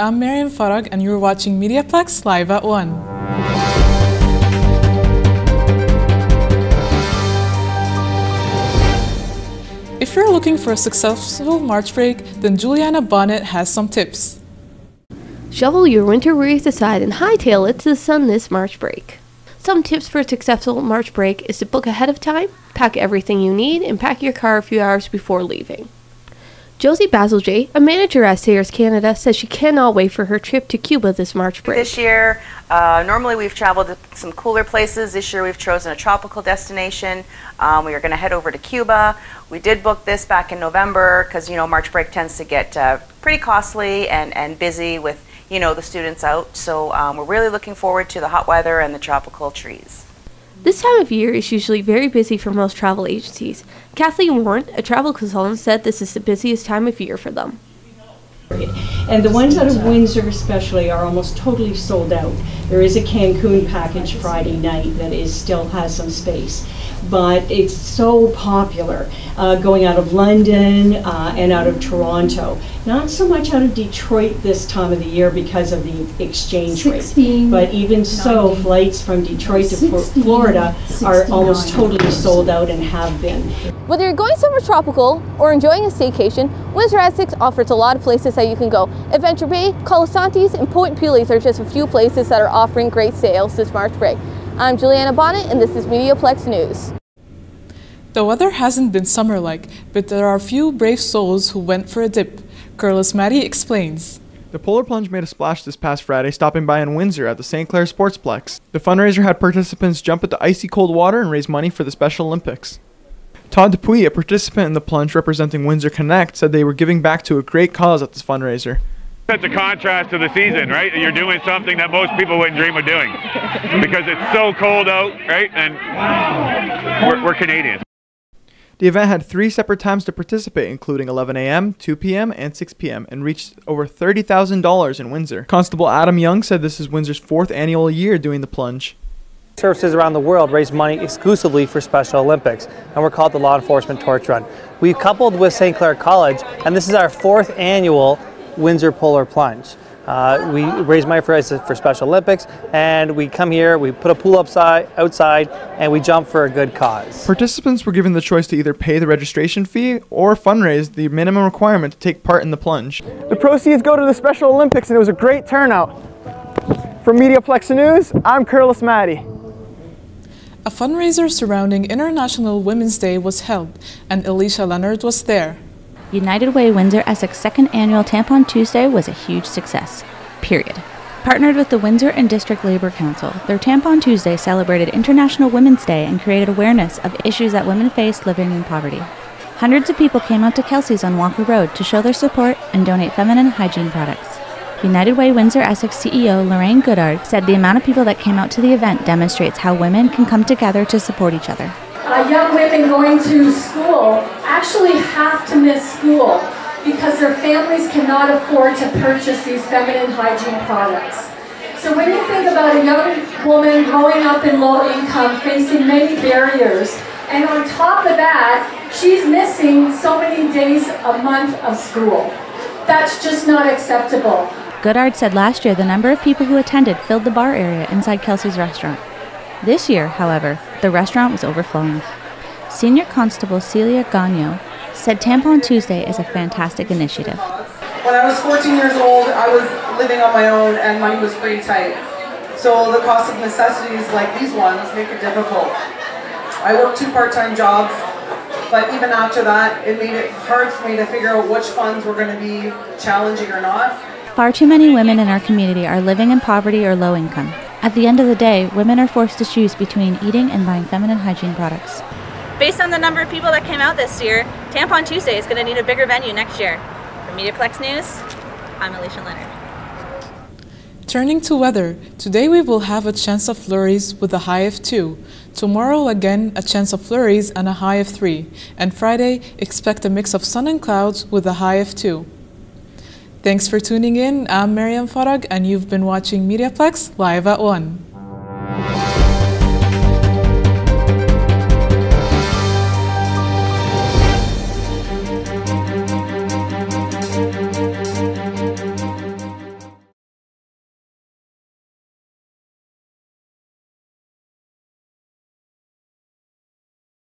I'm Maryam Farag and you're watching MediaPlex Live at 1. If you're looking for a successful March break, then Juliana Bonnet has some tips. Shovel your winter worries aside and hightail it to the sun this March break. Some tips for a successful March break is to book ahead of time, pack everything you need, and pack your car a few hours before leaving. Josie Basilje, a manager at Sayers Canada, says she cannot wait for her trip to Cuba this March break. This year, normally we've traveled to some cooler places. This year we've chosen a tropical destination. We are going to head over to Cuba. We did book this back in November because, March break tends to get pretty costly and busy with, the students out. So we're really looking forward to the hot weather and the tropical trees. This time of year is usually very busy for most travel agencies. Kathleen Warren, a travel consultant, said this is the busiest time of year for them. And the ones out of Windsor especially are almost totally sold out. There is a Cancun package Friday night that still has some space. But it's so popular going out of London and out of Toronto. Not so much out of Detroit this time of the year because of the exchange rate. But even so, flights from Detroit to Florida are almost totally sold out and have been. Whether you're going somewhere tropical or enjoying a staycation, Windsor Essex offers a lot of places that you can go. Adventure Bay, Colasantes, and Point Pulis are just a few places that are offering great sales this March break. I'm Juliana Bonnet, and this is MediaPlex News. The weather hasn't been summer-like, but there are a few brave souls who went for a dip. Carlos Maddie explains. The Polar Plunge made a splash this past Friday, stopping by in Windsor at the St. Clair Sportsplex. The fundraiser had participants jump into icy cold water and raise money for the Special Olympics. Todd Dupuy, a participant in the plunge representing Windsor Connect, said they were giving back to a great cause at this fundraiser. That's a contrast to the season, right? You're doing something that most people wouldn't dream of doing because it's so cold out, right? And we're Canadians. The event had 3 separate times to participate, including 11 a.m., 2 p.m., and 6 p.m., and reached over $30,000 in Windsor. Constable Adam Young said this is Windsor's 4th annual year doing the plunge. Services around the world raise money exclusively for Special Olympics, and we're called the Law Enforcement Torch Run. We've coupled with St. Clair College, and this is our 4th annual Windsor Polar Plunge. We raise money for Special Olympics, and we come here, we put a pool outside, and we jump for a good cause. Participants were given the choice to either pay the registration fee or fundraise the minimum requirement to take part in the plunge. The proceeds go to the Special Olympics, and it was a great turnout. From MediaPlex News, I'm Carlos Maddie. A fundraiser surrounding International Women's Day was held, and Alicia Leonard was there. United Way Windsor Essex 2nd Annual Tampon Tuesday was a huge success, period. Partnered with the Windsor and District Labour Council, their Tampon Tuesday celebrated International Women's Day and created awareness of issues that women face living in poverty. Hundreds of people came out to Kelsey's on Walker Road to show their support and donate feminine hygiene products. United Way Windsor Essex CEO Lorraine Goodard said the amount of people that came out to the event demonstrates how women can come together to support each other. Young women going to school actually have to miss school because their families cannot afford to purchase these feminine hygiene products. So when you think about a young woman growing up in low income, facing many barriers, and on top of that, she's missing so many days a month of school. That's just not acceptable. Goodard said last year the number of people who attended filled the bar area inside Kelsey's restaurant. This year, however, the restaurant was overflowing. Senior Constable Celia Gagno said Tampon Tuesday is a fantastic initiative. When I was 14 years old, I was living on my own and money was pretty tight. So the cost of necessities like these ones make it difficult. I worked 2 part-time jobs, but even after that, it made it hard for me to figure out which funds were going to be challenging or not. Far too many women in our community are living in poverty or low income. At the end of the day, women are forced to choose between eating and buying feminine hygiene products. Based on the number of people that came out this year, Tampon Tuesday is going to need a bigger venue next year. For MediaPlex News, I'm Alicia Leonard. Turning to weather, today we will have a chance of flurries with a high of 2. Tomorrow again a chance of flurries and a high of 3. And Friday, expect a mix of sun and clouds with a high of 2. Thanks for tuning in. I'm Maryam Farag and you've been watching MediaPlex Live at 1.